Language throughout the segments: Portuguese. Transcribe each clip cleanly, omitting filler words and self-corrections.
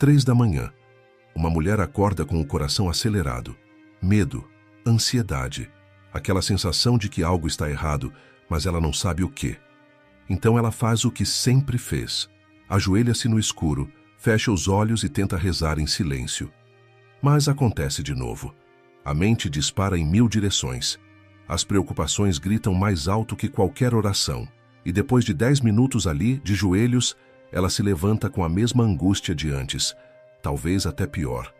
3 da manhã. Uma mulher acorda com o coração acelerado. Medo, ansiedade, aquela sensação de que algo está errado, mas ela não sabe o quê. Então ela faz o que sempre fez. Ajoelha-se no escuro, fecha os olhos e tenta rezar em silêncio. Mas acontece de novo. A mente dispara em 1000 direções. As preocupações gritam mais alto que qualquer oração. E depois de 10 minutos ali, de joelhos, ela se levanta com a mesma angústia de antes, talvez até pior.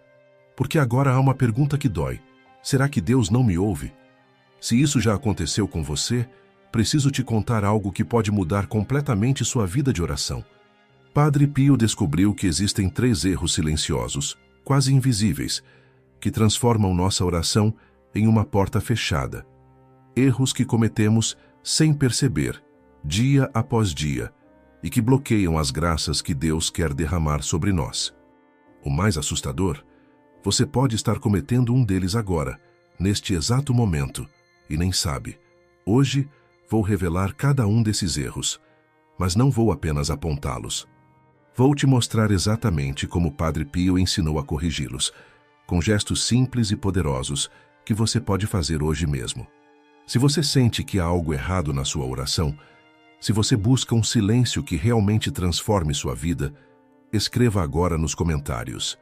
Porque agora há uma pergunta que dói. Será que Deus não me ouve? Se isso já aconteceu com você, preciso te contar algo que pode mudar completamente sua vida de oração. Padre Pio descobriu que existem 3 erros silenciosos, quase invisíveis, que transformam nossa oração em uma porta fechada. Erros que cometemos sem perceber, dia após dia, e que bloqueiam as graças que Deus quer derramar sobre nós. O mais assustador, você pode estar cometendo um deles agora, neste exato momento, e nem sabe. Hoje, vou revelar cada um desses erros, mas não vou apenas apontá-los. Vou te mostrar exatamente como Padre Pio ensinou a corrigi-los, com gestos simples e poderosos que você pode fazer hoje mesmo. Se você sente que há algo errado na sua oração, se você busca um silêncio que realmente transforme sua vida, escreva agora nos comentários: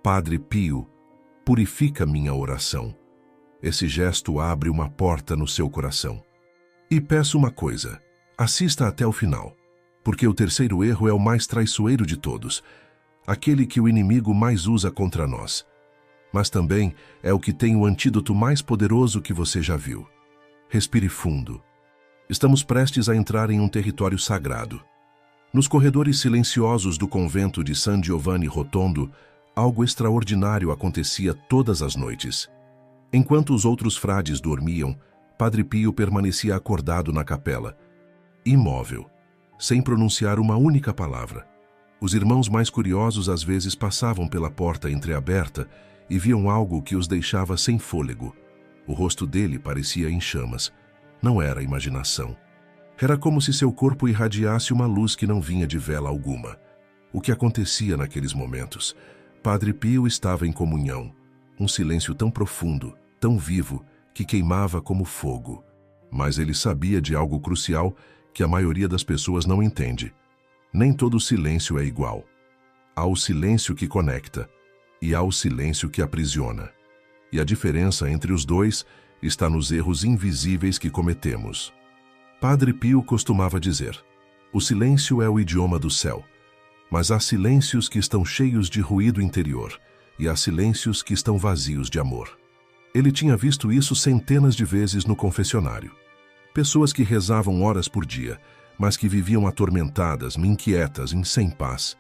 Padre Pio, purifica minha oração. Esse gesto abre uma porta no seu coração. E peço uma coisa, assista até o final, porque o terceiro erro é o mais traiçoeiro de todos, aquele que o inimigo mais usa contra nós. Mas também é o que tem o antídoto mais poderoso que você já viu. Respire fundo. Estamos prestes a entrar em um território sagrado. Nos corredores silenciosos do convento de San Giovanni Rotondo, algo extraordinário acontecia todas as noites. Enquanto os outros frades dormiam, Padre Pio permanecia acordado na capela, imóvel, sem pronunciar uma única palavra. Os irmãos mais curiosos às vezes passavam pela porta entreaberta e viam algo que os deixava sem fôlego. O rosto dele parecia em chamas. Não era imaginação. Era como se seu corpo irradiasse uma luz que não vinha de vela alguma. O que acontecia naqueles momentos? Padre Pio estava em comunhão. Um silêncio tão profundo, tão vivo, que queimava como fogo. Mas ele sabia de algo crucial que a maioria das pessoas não entende. Nem todo silêncio é igual. Há o silêncio que conecta e há o silêncio que aprisiona. E a diferença entre os dois está nos erros invisíveis que cometemos. Padre Pio costumava dizer: o silêncio é o idioma do céu, mas há silêncios que estão cheios de ruído interior e há silêncios que estão vazios de amor. Ele tinha visto isso centenas de vezes no confessionário. Pessoas que rezavam horas por dia, mas que viviam atormentadas, inquietas, sem paz.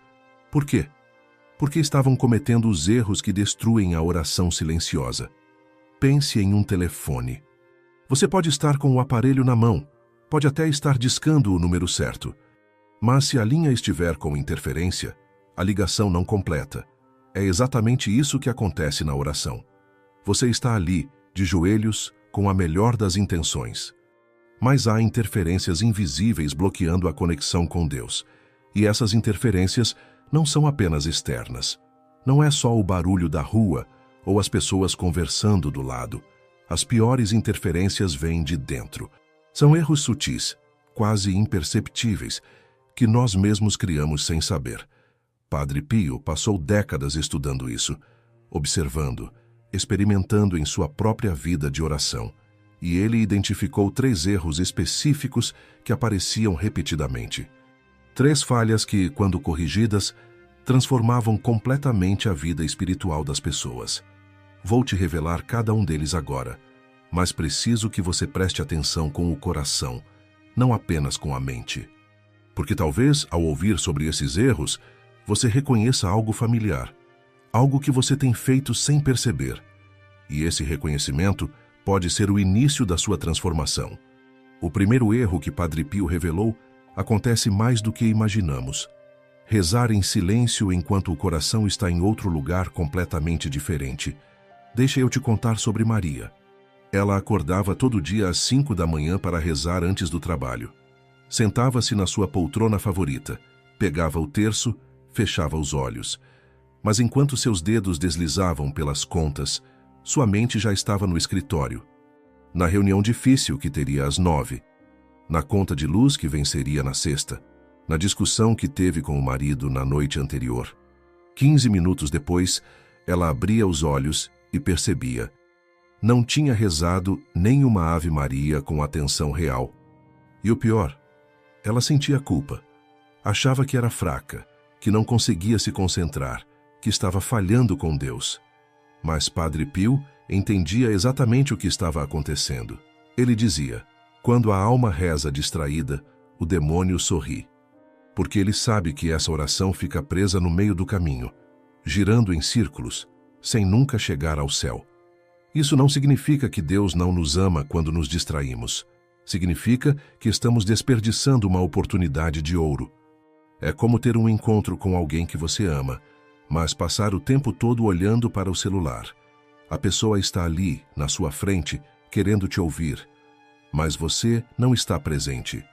Por quê? Porque estavam cometendo os erros que destruem a oração silenciosa. Pense em um telefone. Você pode estar com o aparelho na mão, pode até estar discando o número certo. Mas se a linha estiver com interferência, a ligação não completa. É exatamente isso que acontece na oração. Você está ali, de joelhos, com a melhor das intenções. Mas há interferências invisíveis bloqueando a conexão com Deus. E essas interferências não são apenas externas. Não é só o barulho da rua ou as pessoas conversando do lado. As piores interferências vêm de dentro. São erros sutis, quase imperceptíveis, que nós mesmos criamos sem saber. Padre Pio passou décadas estudando isso, observando, experimentando em sua própria vida de oração. E ele identificou 3 erros específicos que apareciam repetidamente. 3 falhas que, quando corrigidas, transformavam completamente a vida espiritual das pessoas. Vou te revelar cada um deles agora, mas preciso que você preste atenção com o coração, não apenas com a mente. Porque talvez, ao ouvir sobre esses erros, você reconheça algo familiar, algo que você tem feito sem perceber. E esse reconhecimento pode ser o início da sua transformação. O primeiro erro que Padre Pio revelou acontece mais do que imaginamos. Rezar em silêncio enquanto o coração está em outro lugar completamente diferente. Deixa eu te contar sobre Maria. Ela acordava todo dia às 5 da manhã para rezar antes do trabalho. Sentava-se na sua poltrona favorita, pegava o terço, fechava os olhos. Mas enquanto seus dedos deslizavam pelas contas, sua mente já estava no escritório. Na reunião difícil que teria às 9, na conta de luz que venceria na sexta, na discussão que teve com o marido na noite anterior. 15 minutos depois, ela abria os olhos e percebia. Não tinha rezado nem uma Ave Maria com atenção real. E o pior, ela sentia culpa. Achava que era fraca, que não conseguia se concentrar, que estava falhando com Deus. Mas Padre Pio entendia exatamente o que estava acontecendo. Ele dizia: quando a alma reza distraída, o demônio sorri. Porque ele sabe que essa oração fica presa no meio do caminho, girando em círculos, sem nunca chegar ao céu. Isso não significa que Deus não nos ama quando nos distraímos. Significa que estamos desperdiçando uma oportunidade de ouro. É como ter um encontro com alguém que você ama, mas passar o tempo todo olhando para o celular. A pessoa está ali, na sua frente, querendo te ouvir, mas você não está presente.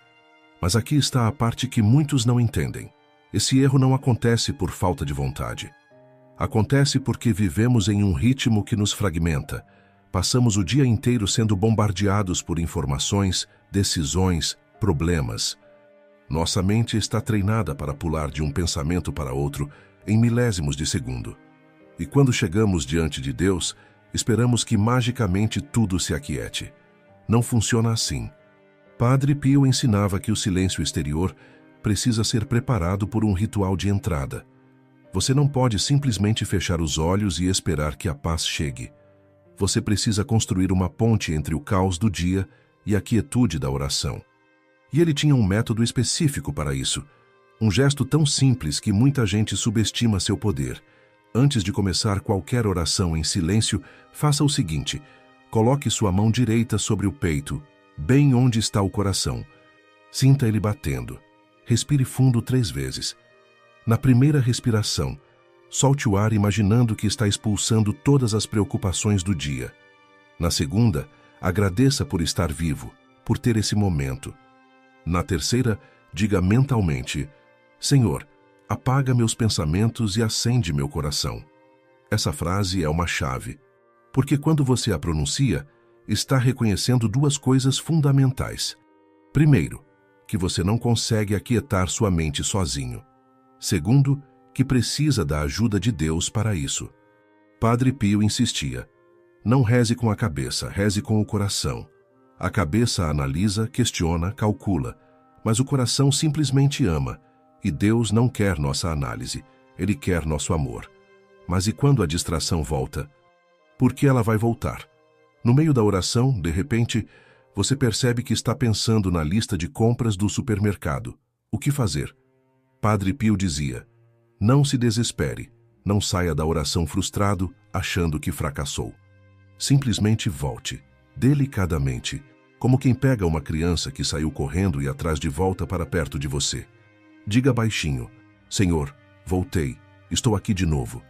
Mas aqui está a parte que muitos não entendem. Esse erro não acontece por falta de vontade. Acontece porque vivemos em um ritmo que nos fragmenta. Passamos o dia inteiro sendo bombardeados por informações, decisões, problemas. Nossa mente está treinada para pular de um pensamento para outro em milésimos de segundo. E quando chegamos diante de Deus, esperamos que magicamente tudo se aquiete. Não funciona assim. Padre Pio ensinava que o silêncio exterior precisa ser preparado por um ritual de entrada. Você não pode simplesmente fechar os olhos e esperar que a paz chegue. Você precisa construir uma ponte entre o caos do dia e a quietude da oração. E ele tinha um método específico para isso. Um gesto tão simples que muita gente subestima seu poder. Antes de começar qualquer oração em silêncio, faça o seguinte: coloque sua mão direita sobre o peito, bem onde está o coração. Sinta ele batendo. Respire fundo 3 vezes. Na primeira respiração, solte o ar imaginando que está expulsando todas as preocupações do dia. Na segunda, agradeça por estar vivo, por ter esse momento. Na terceira, diga mentalmente: Senhor, apaga meus pensamentos e acende meu coração. Essa frase é uma chave, porque quando você a pronuncia, está reconhecendo 2 coisas fundamentais. Primeiro, que você não consegue aquietar sua mente sozinho. Segundo, que precisa da ajuda de Deus para isso. Padre Pio insistia: não reze com a cabeça, reze com o coração. A cabeça analisa, questiona, calcula, mas o coração simplesmente ama. E Deus não quer nossa análise, Ele quer nosso amor. Mas e quando a distração volta? Por que ela vai voltar? No meio da oração, de repente, você percebe que está pensando na lista de compras do supermercado. O que fazer? Padre Pio dizia: não se desespere, não saia da oração frustrado, achando que fracassou. Simplesmente volte, delicadamente, como quem pega uma criança que saiu correndo e a traz de volta para perto de você. Diga baixinho: Senhor, voltei, estou aqui de novo.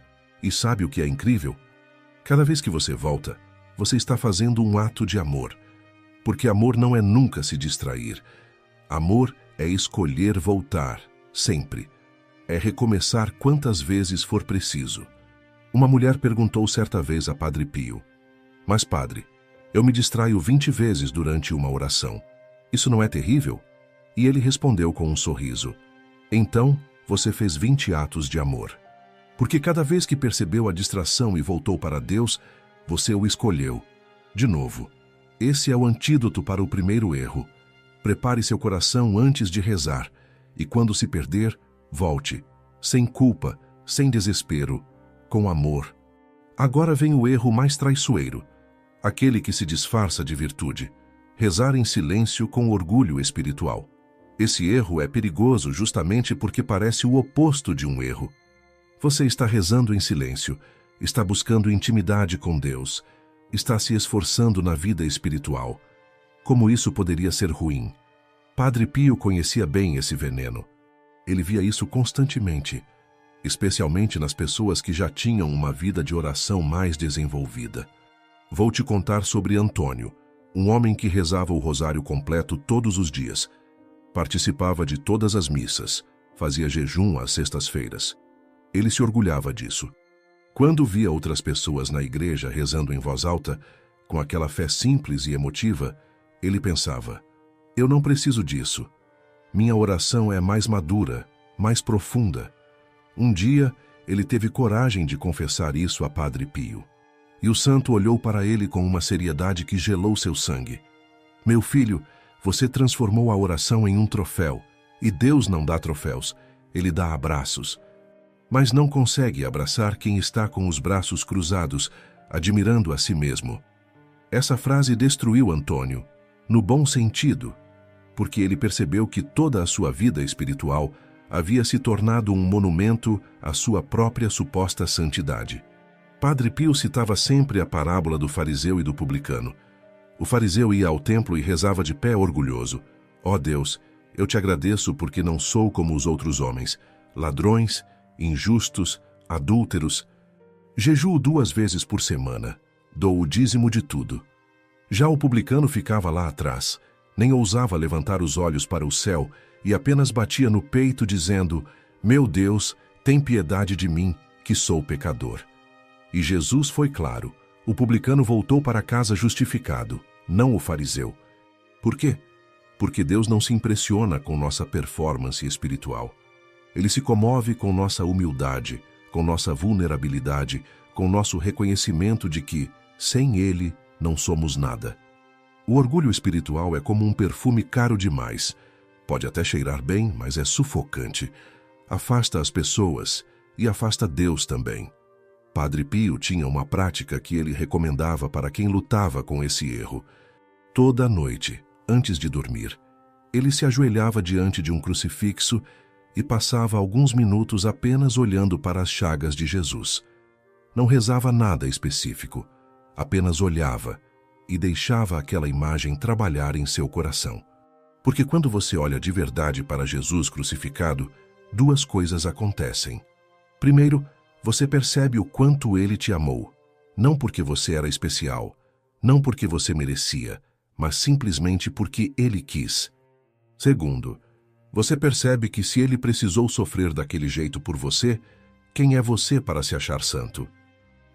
E sabe o que é incrível? Cada vez que você volta, você está fazendo um ato de amor. Porque amor não é nunca se distrair. Amor é escolher voltar, sempre. É recomeçar quantas vezes for preciso. Uma mulher perguntou certa vez a Padre Pio: mas padre, eu me distraio 20 vezes durante uma oração. Isso não é terrível? E ele respondeu com um sorriso: então, você fez 20 atos de amor. Porque cada vez que percebeu a distração e voltou para Deus, você o escolheu. De novo, esse é o antídoto para o primeiro erro. Prepare seu coração antes de rezar, e quando se perder, volte, sem culpa, sem desespero, com amor. Agora vem o erro mais traiçoeiro, aquele que se disfarça de virtude: rezar em silêncio com orgulho espiritual. Esse erro é perigoso justamente porque parece o oposto de um erro. Você está rezando em silêncio, está buscando intimidade com Deus, está se esforçando na vida espiritual. Como isso poderia ser ruim? Padre Pio conhecia bem esse veneno. Ele via isso constantemente, especialmente nas pessoas que já tinham uma vida de oração mais desenvolvida. Vou te contar sobre Antônio, um homem que rezava o rosário completo todos os dias. Participava de todas as missas, fazia jejum às sextas-feiras. Ele se orgulhava disso. Quando via outras pessoas na igreja rezando em voz alta, com aquela fé simples e emotiva, ele pensava: eu não preciso disso. Minha oração é mais madura, mais profunda. Um dia, ele teve coragem de confessar isso a Padre Pio. E o santo olhou para ele com uma seriedade que gelou seu sangue. Meu filho, você transformou a oração em um troféu. E Deus não dá troféus, Ele dá abraços. Mas não consegue abraçar quem está com os braços cruzados, admirando a si mesmo. Essa frase destruiu Antônio, no bom sentido, porque ele percebeu que toda a sua vida espiritual havia se tornado um monumento à sua própria suposta santidade. Padre Pio citava sempre a parábola do fariseu e do publicano. O fariseu ia ao templo e rezava de pé orgulhoso: ó Deus, eu te agradeço porque não sou como os outros homens, ladrões, injustos, adúlteros. Jejuo 2 vezes por semana, dou o dízimo de tudo. Já o publicano ficava lá atrás, nem ousava levantar os olhos para o céu e apenas batia no peito dizendo: meu Deus, tem piedade de mim, que sou pecador. E Jesus foi claro: o publicano voltou para casa justificado, não o fariseu. Por quê? Porque Deus não se impressiona com nossa performance espiritual. Ele se comove com nossa humildade, com nossa vulnerabilidade, com nosso reconhecimento de que, sem Ele, não somos nada. O orgulho espiritual é como um perfume caro demais. Pode até cheirar bem, mas é sufocante. Afasta as pessoas e afasta Deus também. Padre Pio tinha uma prática que ele recomendava para quem lutava com esse erro. Toda noite, antes de dormir, ele se ajoelhava diante de um crucifixo e passava alguns minutos apenas olhando para as chagas de Jesus. Não rezava nada específico, apenas olhava e deixava aquela imagem trabalhar em seu coração. Porque quando você olha de verdade para Jesus crucificado, 2 coisas acontecem. Primeiro, você percebe o quanto Ele te amou, não porque você era especial, não porque você merecia, mas simplesmente porque Ele quis. Segundo, você percebe que se Ele precisou sofrer daquele jeito por você, quem é você para se achar santo?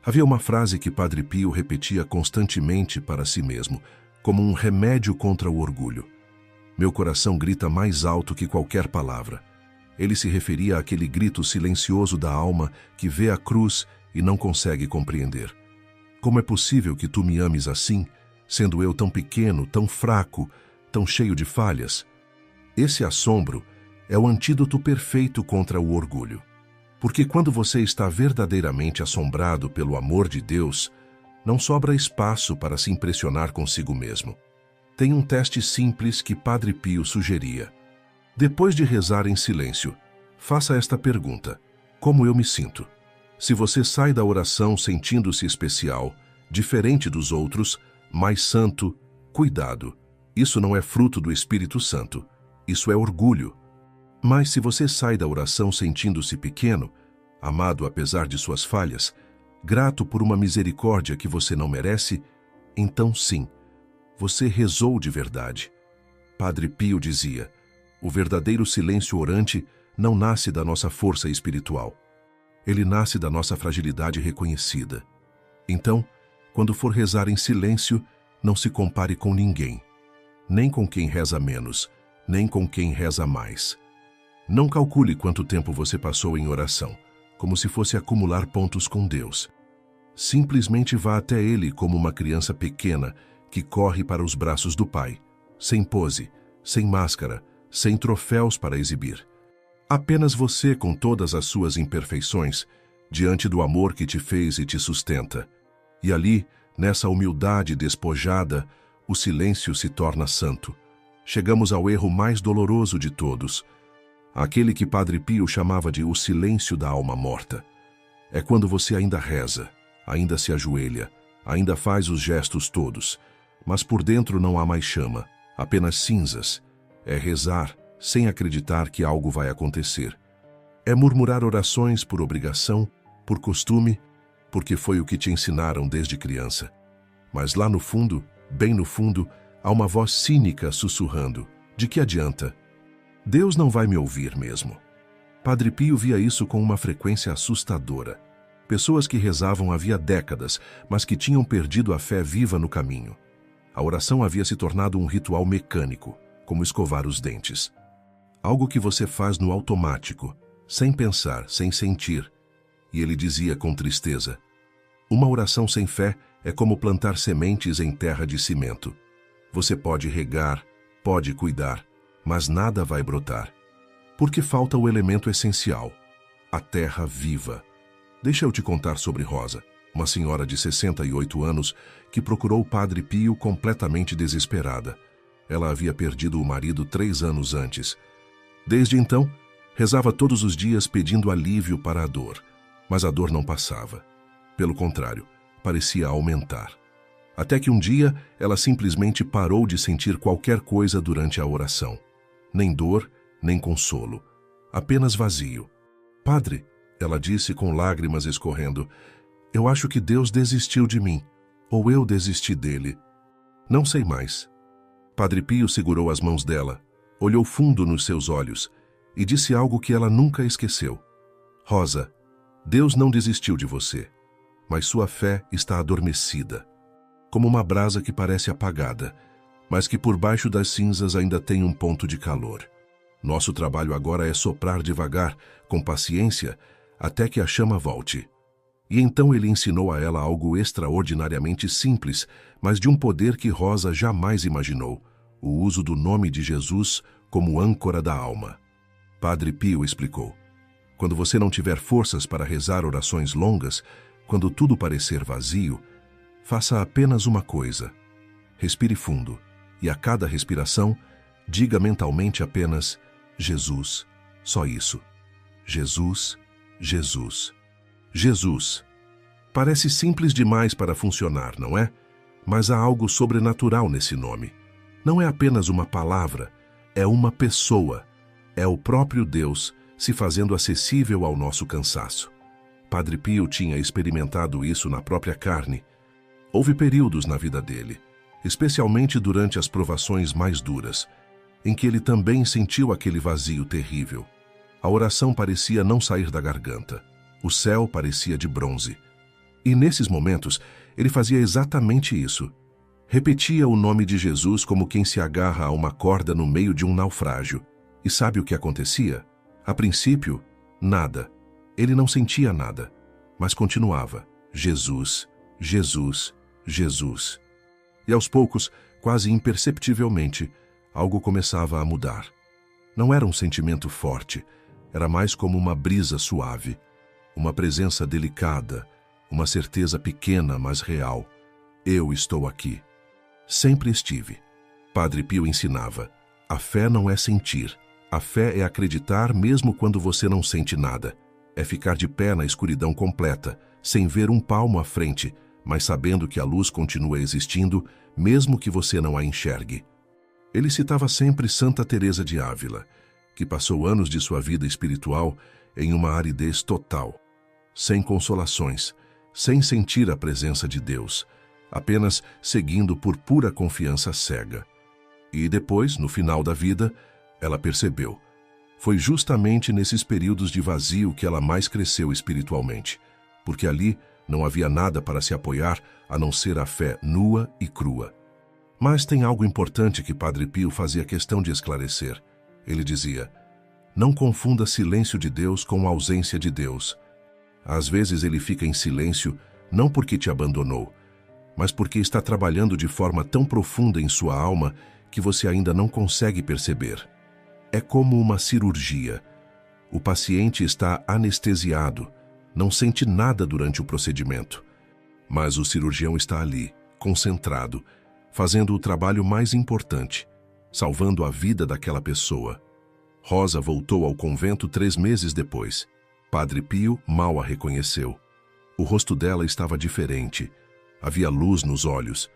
Havia uma frase que Padre Pio repetia constantemente para si mesmo, como um remédio contra o orgulho: meu coração grita mais alto que qualquer palavra. Ele se referia àquele grito silencioso da alma que vê a cruz e não consegue compreender. Como é possível que tu me ames assim, sendo eu tão pequeno, tão fraco, tão cheio de falhas? Esse assombro é o antídoto perfeito contra o orgulho. Porque quando você está verdadeiramente assombrado pelo amor de Deus, não sobra espaço para se impressionar consigo mesmo. Tem um teste simples que Padre Pio sugeria. Depois de rezar em silêncio, faça esta pergunta: como eu me sinto? Se você sai da oração sentindo-se especial, diferente dos outros, mais santo, cuidado. Isso não é fruto do Espírito Santo. Isso é orgulho. Mas se você sai da oração sentindo-se pequeno, amado apesar de suas falhas, grato por uma misericórdia que você não merece, então sim, você rezou de verdade. Padre Pio dizia: o verdadeiro silêncio orante não nasce da nossa força espiritual. Ele nasce da nossa fragilidade reconhecida. Então, quando for rezar em silêncio, não se compare com ninguém, nem com quem reza menos, nem com quem reza mais. Não calcule quanto tempo você passou em oração, como se fosse acumular pontos com Deus. Simplesmente vá até Ele como uma criança pequena que corre para os braços do Pai, sem pose, sem máscara, sem troféus para exibir. Apenas você com todas as suas imperfeições, diante do amor que te fez e te sustenta. E ali, nessa humildade despojada, o silêncio se torna santo. Chegamos ao erro mais doloroso de todos, aquele que Padre Pio chamava de o silêncio da alma morta. É quando você ainda reza, ainda se ajoelha, ainda faz os gestos todos, mas por dentro não há mais chama, apenas cinzas. É rezar sem acreditar que algo vai acontecer. É murmurar orações por obrigação, por costume, porque foi o que te ensinaram desde criança. Mas lá no fundo, bem no fundo, há uma voz cínica sussurrando: de que adianta? Deus não vai me ouvir mesmo. Padre Pio via isso com uma frequência assustadora. Pessoas que rezavam havia décadas, mas que tinham perdido a fé viva no caminho. A oração havia se tornado um ritual mecânico, como escovar os dentes. Algo que você faz no automático, sem pensar, sem sentir. E ele dizia com tristeza: uma oração sem fé é como plantar sementes em terra de cimento. Você pode regar, pode cuidar, mas nada vai brotar. Porque falta o elemento essencial, a terra viva. Deixa eu te contar sobre Rosa, uma senhora de 68 anos que procurou o Padre Pio completamente desesperada. Ela havia perdido o marido 3 anos antes. Desde então, rezava todos os dias pedindo alívio para a dor, mas a dor não passava. Pelo contrário, parecia aumentar. Até que um dia, ela simplesmente parou de sentir qualquer coisa durante a oração. Nem dor, nem consolo. Apenas vazio. Padre, ela disse com lágrimas escorrendo, eu acho que Deus desistiu de mim, ou eu desisti dele. Não sei mais. Padre Pio segurou as mãos dela, olhou fundo nos seus olhos e disse algo que ela nunca esqueceu. Rosa, Deus não desistiu de você, mas sua fé está adormecida, como uma brasa que parece apagada, mas que por baixo das cinzas ainda tem um ponto de calor. Nosso trabalho agora é soprar devagar, com paciência, até que a chama volte. E então ele ensinou a ela algo extraordinariamente simples, mas de um poder que Rosa jamais imaginou, o uso do nome de Jesus como âncora da alma. Padre Pio explicou: quando você não tiver forças para rezar orações longas, quando tudo parecer vazio, faça apenas uma coisa. Respire fundo, e a cada respiração, diga mentalmente apenas Jesus, só isso. Jesus, Jesus, Jesus. Parece simples demais para funcionar, não é? Mas há algo sobrenatural nesse nome. Não é apenas uma palavra, é uma pessoa. É o próprio Deus se fazendo acessível ao nosso cansaço. Padre Pio tinha experimentado isso na própria carne. Houve períodos na vida dele, especialmente durante as provações mais duras, em que ele também sentiu aquele vazio terrível. A oração parecia não sair da garganta. O céu parecia de bronze. E nesses momentos, ele fazia exatamente isso. Repetia o nome de Jesus como quem se agarra a uma corda no meio de um naufrágio. E sabe o que acontecia? A princípio, nada. Ele não sentia nada, mas continuava. Jesus, Jesus, Jesus. E aos poucos, quase imperceptivelmente, algo começava a mudar. Não era um sentimento forte, era mais como uma brisa suave, uma presença delicada, uma certeza pequena, mas real. Eu estou aqui. Sempre estive. Padre Pio ensinava: a fé não é sentir. A fé é acreditar mesmo quando você não sente nada. É ficar de pé na escuridão completa, sem ver um palmo à frente, mas sabendo que a luz continua existindo, mesmo que você não a enxergue. Ele citava sempre Santa Teresa de Ávila, que passou anos de sua vida espiritual em uma aridez total, sem consolações, sem sentir a presença de Deus, apenas seguindo por pura confiança cega. E depois, no final da vida, ela percebeu. Foi justamente nesses períodos de vazio que ela mais cresceu espiritualmente, porque ali não havia nada para se apoiar a não ser a fé nua e crua. Mas tem algo importante que Padre Pio fazia questão de esclarecer. Ele dizia: não confunda silêncio de Deus com ausência de Deus. Às vezes ele fica em silêncio não porque te abandonou, mas porque está trabalhando de forma tão profunda em sua alma que você ainda não consegue perceber. É como uma cirurgia. O paciente está anestesiado, não sente nada durante o procedimento. Mas o cirurgião está ali, concentrado, fazendo o trabalho mais importante, salvando a vida daquela pessoa. Rosa voltou ao convento 3 meses depois. Padre Pio mal a reconheceu. O rosto dela estava diferente. Havia luz nos olhos.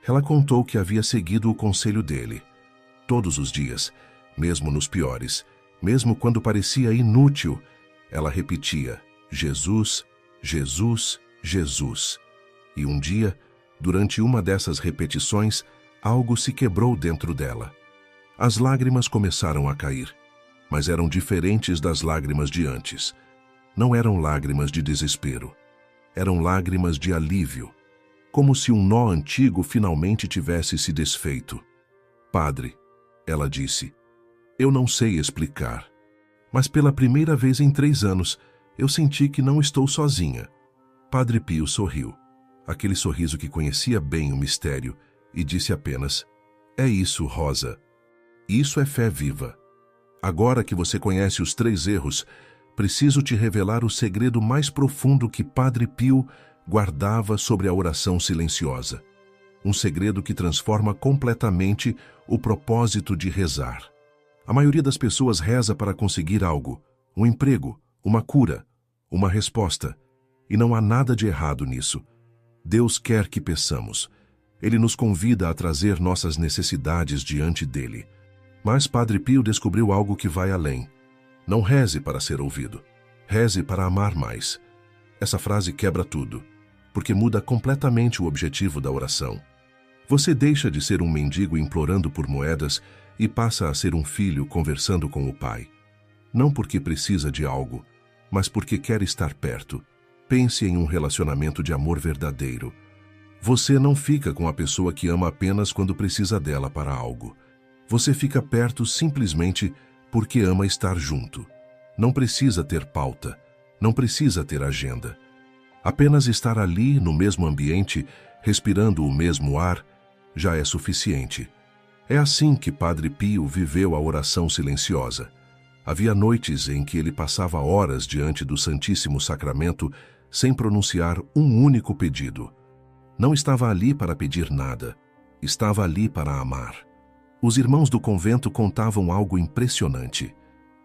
Ela contou que havia seguido o conselho dele. Todos os dias, mesmo nos piores, mesmo quando parecia inútil, ela repetia: Jesus, Jesus, Jesus. E um dia, durante uma dessas repetições, algo se quebrou dentro dela. As lágrimas começaram a cair. mas eram diferentes das lágrimas de antes. Não eram lágrimas de desespero. Eram lágrimas de alívio, como se um nó antigo finalmente tivesse se desfeito. Padre, ela disse, eu não sei explicar, mas pela primeira vez em 3 anos, eu senti que não estou sozinha. Padre Pio sorriu, aquele sorriso que conhecia bem o mistério, e disse apenas, é isso, Rosa. Isso é fé viva. Agora que você conhece os 3 erros, preciso te revelar o segredo mais profundo que Padre Pio guardava sobre a oração silenciosa. Um segredo que transforma completamente o propósito de rezar. A maioria das pessoas reza para conseguir algo, um emprego, uma cura, uma resposta. E não há nada de errado nisso. Deus quer que peçamos. Ele nos convida a trazer nossas necessidades diante dele. Mas Padre Pio descobriu algo que vai além. Não reze para ser ouvido. Reze para amar mais. Essa frase quebra tudo, porque muda completamente o objetivo da oração. Você deixa de ser um mendigo implorando por moedas e passa a ser um filho conversando com o pai. Não porque precisa de algo, mas porque quer estar perto. Pense em um relacionamento de amor verdadeiro. Você não fica com a pessoa que ama apenas quando precisa dela para algo. Você fica perto simplesmente porque ama estar junto. Não precisa ter pauta, não precisa ter agenda. Apenas estar ali no mesmo ambiente, respirando o mesmo ar, já é suficiente. É assim que Padre Pio viveu a oração silenciosa. Havia noites em que ele passava horas diante do Santíssimo Sacramento sem pronunciar um único pedido. Não estava ali para pedir nada, estava ali para amar. Os irmãos do convento contavam algo impressionante.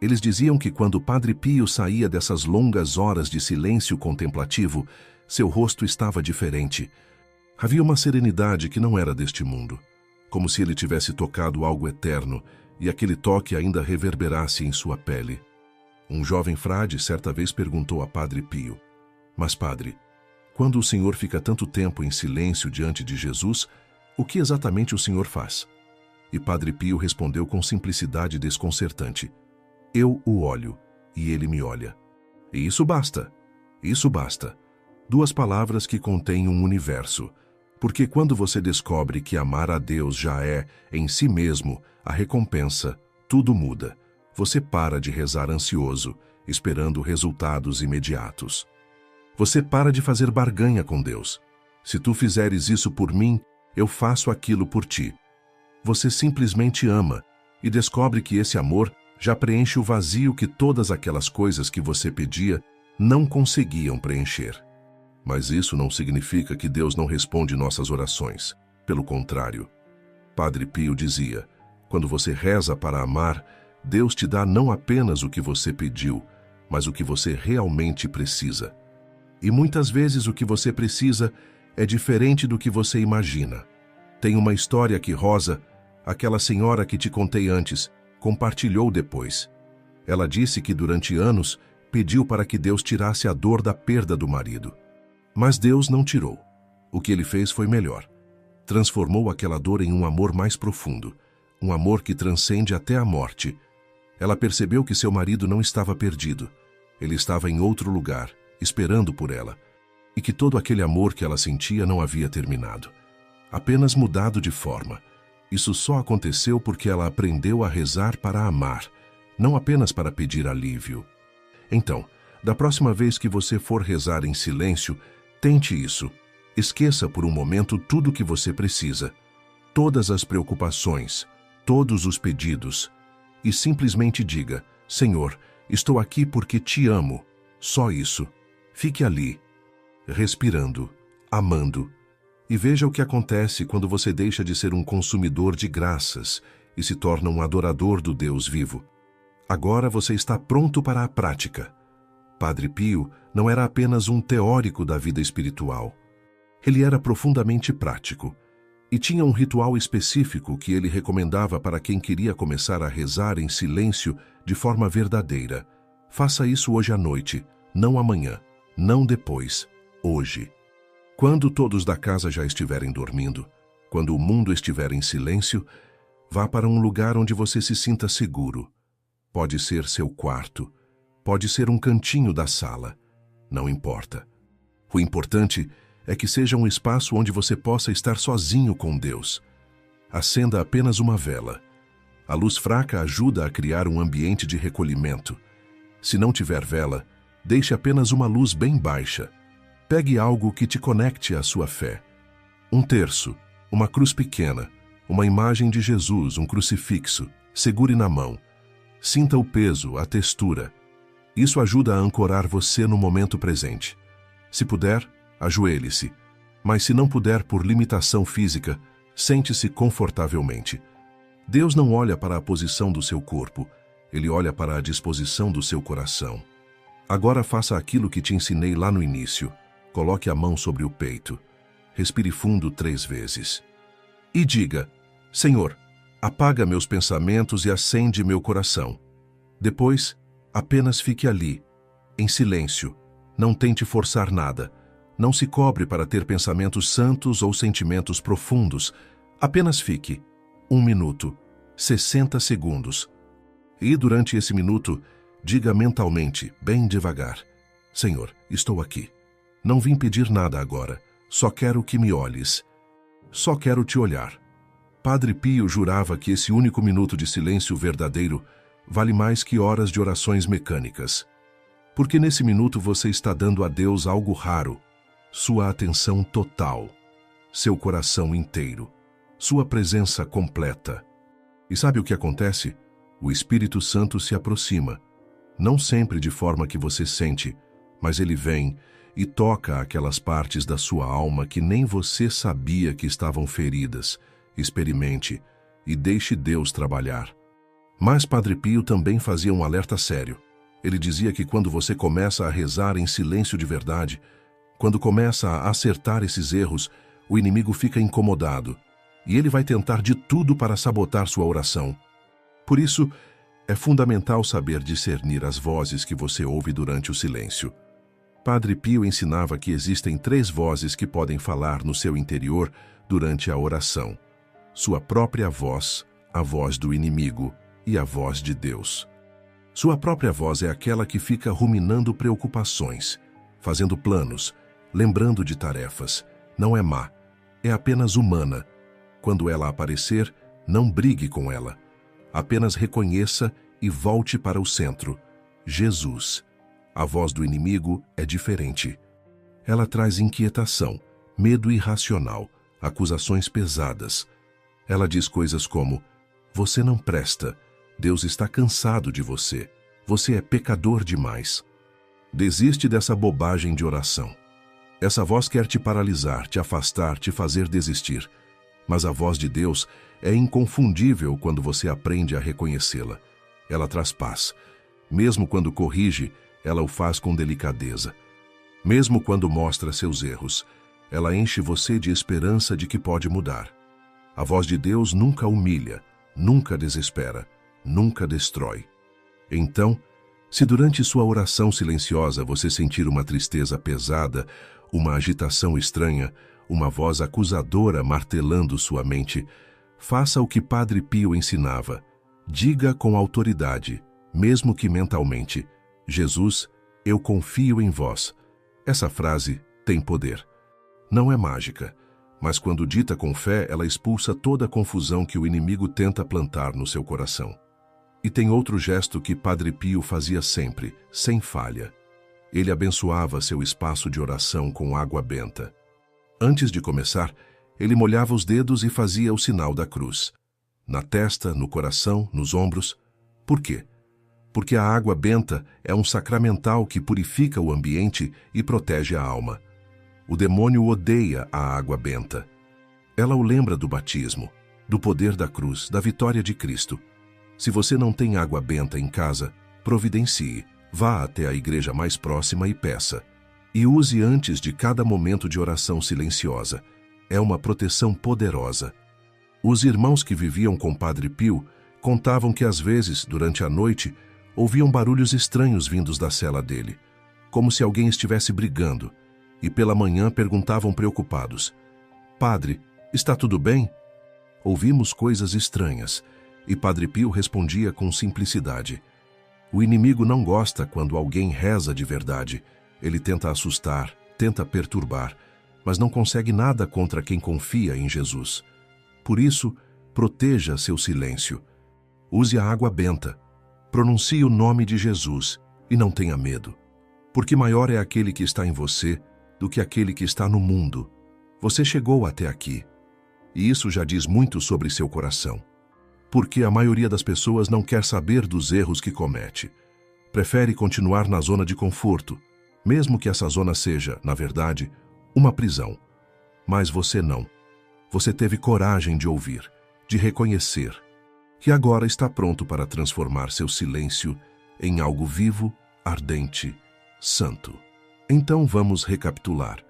Eles diziam que quando Padre Pio saía dessas longas horas de silêncio contemplativo, seu rosto estava diferente. Havia uma serenidade que não era deste mundo, como se ele tivesse tocado algo eterno e aquele toque ainda reverberasse em sua pele. Um jovem frade certa vez perguntou a Padre Pio, mas padre, quando o senhor fica tanto tempo em silêncio diante de Jesus, o que exatamente o senhor faz? E Padre Pio respondeu com simplicidade desconcertante, eu o olho e ele me olha. E isso basta, isso basta. 2 palavras que contêm um universo. Porque quando você descobre que amar a Deus já é, em si mesmo, a recompensa, tudo muda. Você para de rezar ansioso, esperando resultados imediatos. Você para de fazer barganha com Deus. Se tu fizeres isso por mim, eu faço aquilo por ti. Você simplesmente ama e descobre que esse amor já preenche o vazio que todas aquelas coisas que você pedia não conseguiam preencher. Mas isso não significa que Deus não responde nossas orações. Pelo contrário. Padre Pio dizia, quando você reza para amar, Deus te dá não apenas o que você pediu, mas o que você realmente precisa. E muitas vezes o que você precisa é diferente do que você imagina. Tem uma história que Rosa, aquela senhora que te contei antes, compartilhou depois. Ela disse que durante anos pediu para que Deus tirasse a dor da perda do marido. Mas Deus não tirou. O que ele fez foi melhor. Transformou aquela dor em um amor mais profundo, um amor que transcende até a morte. Ela percebeu que seu marido não estava perdido. Ele estava em outro lugar, esperando por ela, e que todo aquele amor que ela sentia não havia terminado. Apenas mudado de forma. Isso só aconteceu porque ela aprendeu a rezar para amar, não apenas para pedir alívio. Então, da próxima vez que você for rezar em silêncio, tente isso. Esqueça por um momento tudo o que você precisa, todas as preocupações, todos os pedidos, e simplesmente diga, Senhor, estou aqui porque te amo. Só isso. Fique ali, respirando, amando, e veja o que acontece quando você deixa de ser um consumidor de graças e se torna um adorador do Deus vivo. Agora você está pronto para a prática. Padre Pio não era apenas um teórico da vida espiritual. Ele era profundamente prático e tinha um ritual específico que ele recomendava para quem queria começar a rezar em silêncio de forma verdadeira. Faça isso hoje à noite, não amanhã, não depois, hoje. Quando todos da casa já estiverem dormindo, quando o mundo estiver em silêncio, vá para um lugar onde você se sinta seguro. Pode ser seu quarto, pode ser um cantinho da sala, não importa. O importante é que seja um espaço onde você possa estar sozinho com Deus. Acenda apenas uma vela. A luz fraca ajuda a criar um ambiente de recolhimento. Se não tiver vela, deixe apenas uma luz bem baixa. Pegue algo que te conecte à sua fé. Um terço, uma cruz pequena, uma imagem de Jesus, um crucifixo. Segure na mão. Sinta o peso, a textura. Isso ajuda a ancorar você no momento presente. Se puder, ajoelhe-se. Mas se não puder por limitação física, sente-se confortavelmente. Deus não olha para a posição do seu corpo, Ele olha para a disposição do seu coração. Agora faça aquilo que te ensinei lá no início. Coloque a mão sobre o peito. Respire fundo 3 vezes. E diga: Senhor, apaga meus pensamentos e acende meu coração. Depois, apenas fique ali, em silêncio. Não tente forçar nada. Não se cobre para ter pensamentos santos ou sentimentos profundos. Apenas fique. 1 minuto, 60 segundos. E durante esse minuto, diga mentalmente, bem devagar: Senhor, estou aqui. Não vim pedir nada agora. Só quero que me olhes. Só quero te olhar. Padre Pio jurava que esse único minuto de silêncio verdadeiro vale mais que horas de orações mecânicas. Porque nesse minuto você está dando a Deus algo raro, sua atenção total, seu coração inteiro, sua presença completa. E sabe o que acontece? O Espírito Santo se aproxima, não sempre de forma que você sente, mas ele vem e toca aquelas partes da sua alma que nem você sabia que estavam feridas. Experimente e deixe Deus trabalhar. Mas Padre Pio também fazia um alerta sério. Ele dizia que quando você começa a rezar em silêncio de verdade, quando começa a acertar esses erros, o inimigo fica incomodado e ele vai tentar de tudo para sabotar sua oração. Por isso, é fundamental saber discernir as vozes que você ouve durante o silêncio. Padre Pio ensinava que existem 3 vozes que podem falar no seu interior durante a oração: sua própria voz, a voz do inimigo e a voz de Deus. Sua própria voz é aquela que fica ruminando preocupações, fazendo planos, lembrando de tarefas. Não é má, é apenas humana. Quando ela aparecer, não brigue com ela. Apenas reconheça e volte para o centro: Jesus. A voz do inimigo é diferente. Ela traz inquietação, medo irracional, acusações pesadas. Ela diz coisas como: você não presta, Deus está cansado de você, você é pecador demais. Desiste dessa bobagem de oração. Essa voz quer te paralisar, te afastar, te fazer desistir. Mas a voz de Deus é inconfundível quando você aprende a reconhecê-la. Ela traz paz. Mesmo quando corrige, ela o faz com delicadeza. Mesmo quando mostra seus erros, ela enche você de esperança de que pode mudar. A voz de Deus nunca humilha, nunca desespera, nunca destrói. Então, se durante sua oração silenciosa você sentir uma tristeza pesada, uma agitação estranha, uma voz acusadora martelando sua mente, faça o que Padre Pio ensinava. Diga com autoridade, mesmo que mentalmente: Jesus, eu confio em vós. Essa frase tem poder. Não é mágica, mas quando dita com fé, ela expulsa toda a confusão que o inimigo tenta plantar no seu coração. E tem outro gesto que Padre Pio fazia sempre, sem falha. Ele abençoava seu espaço de oração com água benta. Antes de começar, ele molhava os dedos e fazia o sinal da cruz. Na testa, no coração, nos ombros. Por quê? Porque a água benta é um sacramental que purifica o ambiente e protege a alma. O demônio odeia a água benta. Ela o lembra do batismo, do poder da cruz, da vitória de Cristo. Se você não tem água benta em casa, providencie, vá até a igreja mais próxima e peça. E use antes de cada momento de oração silenciosa. É uma proteção poderosa. Os irmãos que viviam com Padre Pio contavam que às vezes, durante a noite, ouviam barulhos estranhos vindos da cela dele, como se alguém estivesse brigando, e pela manhã perguntavam preocupados: Padre, está tudo bem? Ouvimos coisas estranhas, e Padre Pio respondia com simplicidade: O inimigo não gosta quando alguém reza de verdade. Ele tenta assustar, tenta perturbar, mas não consegue nada contra quem confia em Jesus. Por isso, proteja seu silêncio. Use a água benta. Pronuncie o nome de Jesus e não tenha medo. Porque maior é aquele que está em você do que aquele que está no mundo. Você chegou até aqui. E isso já diz muito sobre seu coração. Porque a maioria das pessoas não quer saber dos erros que comete. Prefere continuar na zona de conforto, mesmo que essa zona seja, na verdade, uma prisão. Mas você não. Você teve coragem de ouvir, de reconhecer, que agora está pronto para transformar seu silêncio em algo vivo, ardente, santo. Então vamos recapitular,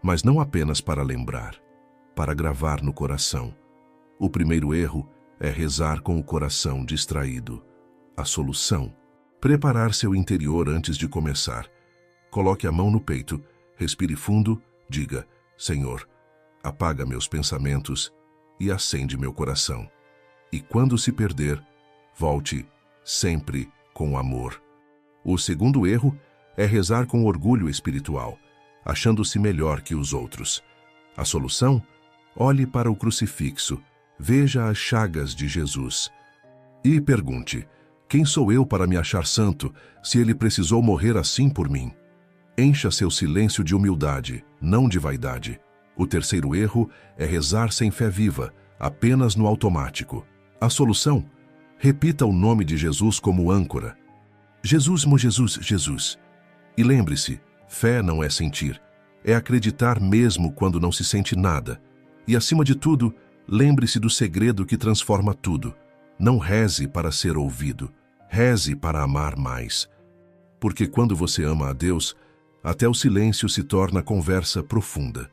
mas não apenas para lembrar, para gravar no coração. O primeiro erro é rezar com o coração distraído. A solução: preparar seu interior antes de começar. Coloque a mão no peito, respire fundo, diga: Senhor, apaga meus pensamentos e acende meu coração. E quando se perder, volte sempre com amor. O segundo erro é rezar com orgulho espiritual, achando-se melhor que os outros. A solução? Olhe para o crucifixo, veja as chagas de Jesus e pergunte: quem sou eu para me achar santo, se ele precisou morrer assim por mim? Encha seu silêncio de humildade, não de vaidade. O terceiro erro é rezar sem fé viva, apenas no automático. A solução? Repita o nome de Jesus como âncora. Jesus, meu Jesus, Jesus. E lembre-se, fé não é sentir, é acreditar mesmo quando não se sente nada. E acima de tudo, lembre-se do segredo que transforma tudo. Não reze para ser ouvido, reze para amar mais. Porque quando você ama a Deus, até o silêncio se torna conversa profunda.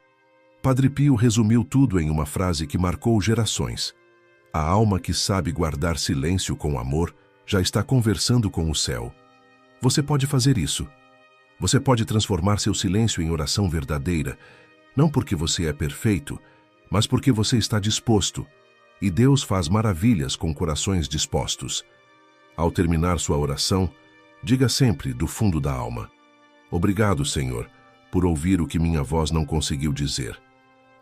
Padre Pio resumiu tudo em uma frase que marcou gerações. A alma que sabe guardar silêncio com amor já está conversando com o céu. Você pode fazer isso. Você pode transformar seu silêncio em oração verdadeira, não porque você é perfeito, mas porque você está disposto. E Deus faz maravilhas com corações dispostos. Ao terminar sua oração, diga sempre do fundo da alma: Obrigado, Senhor, por ouvir o que minha voz não conseguiu dizer.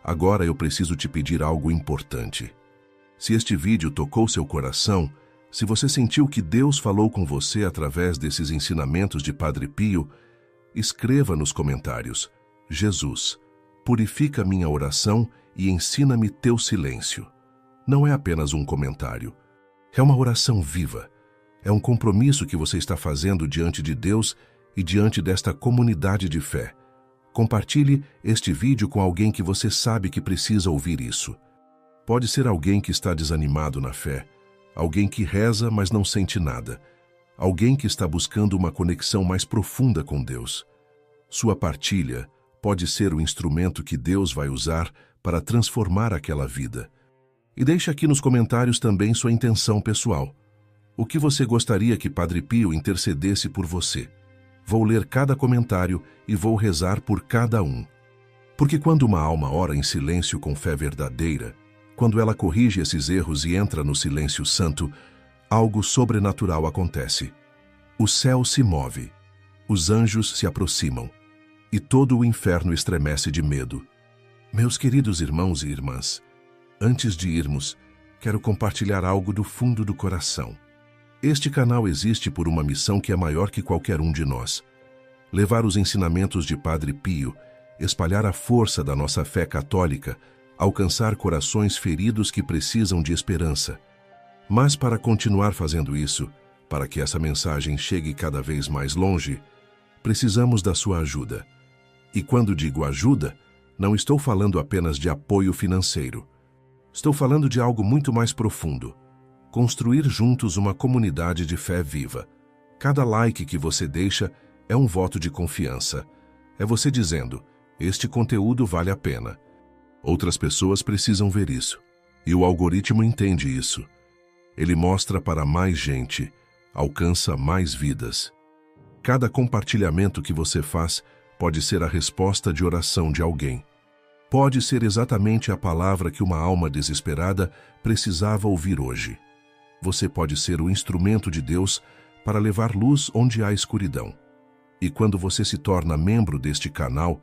Agora eu preciso te pedir algo importante. Se este vídeo tocou seu coração, se você sentiu que Deus falou com você através desses ensinamentos de Padre Pio, escreva nos comentários: Jesus, purifica minha oração e ensina-me teu silêncio. Não é apenas um comentário. É uma oração viva. É um compromisso que você está fazendo diante de Deus e diante desta comunidade de fé. Compartilhe este vídeo com alguém que você sabe que precisa ouvir isso. Pode ser alguém que está desanimado na fé, alguém que reza, mas não sente nada, alguém que está buscando uma conexão mais profunda com Deus. Sua partilha pode ser o instrumento que Deus vai usar para transformar aquela vida. E deixe aqui nos comentários também sua intenção pessoal. O que você gostaria que Padre Pio intercedesse por você? Vou ler cada comentário e vou rezar por cada um. Porque quando uma alma ora em silêncio com fé verdadeira, quando ela corrige esses erros e entra no silêncio santo, algo sobrenatural acontece. O céu se move, os anjos se aproximam, e todo o inferno estremece de medo. Meus queridos irmãos e irmãs, antes de irmos, quero compartilhar algo do fundo do coração. Este canal existe por uma missão que é maior que qualquer um de nós: levar os ensinamentos de Padre Pio, espalhar a força da nossa fé católica, alcançar corações feridos que precisam de esperança. Mas para continuar fazendo isso, para que essa mensagem chegue cada vez mais longe, precisamos da sua ajuda. E quando digo ajuda, não estou falando apenas de apoio financeiro. Estou falando de algo muito mais profundo: construir juntos uma comunidade de fé viva. Cada like que você deixa é um voto de confiança. É você dizendo: este conteúdo vale a pena. Outras pessoas precisam ver isso. E o algoritmo entende isso. Ele mostra para mais gente, alcança mais vidas. Cada compartilhamento que você faz pode ser a resposta de oração de alguém. Pode ser exatamente a palavra que uma alma desesperada precisava ouvir hoje. Você pode ser o instrumento de Deus para levar luz onde há escuridão. E quando você se torna membro deste canal,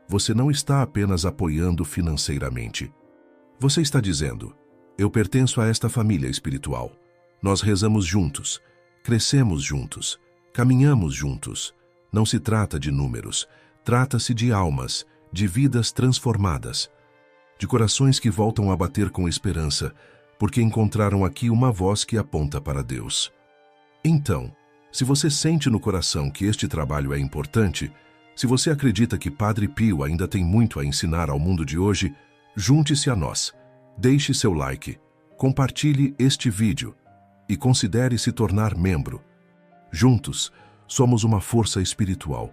você não está apenas apoiando financeiramente. Você está dizendo: eu pertenço a esta família espiritual. Nós rezamos juntos, crescemos juntos, caminhamos juntos. Não se trata de números, trata-se de almas, de vidas transformadas, de corações que voltam a bater com esperança, porque encontraram aqui uma voz que aponta para Deus. Então, se você sente no coração que este trabalho é importante, se você acredita que Padre Pio ainda tem muito a ensinar ao mundo de hoje, junte-se a nós, deixe seu like, compartilhe este vídeo e considere se tornar membro. Juntos, somos uma força espiritual.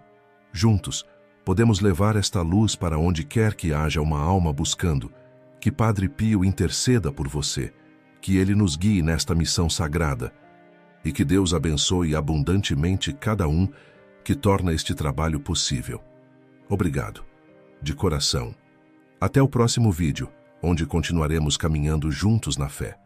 Juntos, podemos levar esta luz para onde quer que haja uma alma buscando. Que Padre Pio interceda por você, que ele nos guie nesta missão sagrada e que Deus abençoe abundantemente cada um que torna este trabalho possível. Obrigado, de coração. Até o próximo vídeo, onde continuaremos caminhando juntos na fé.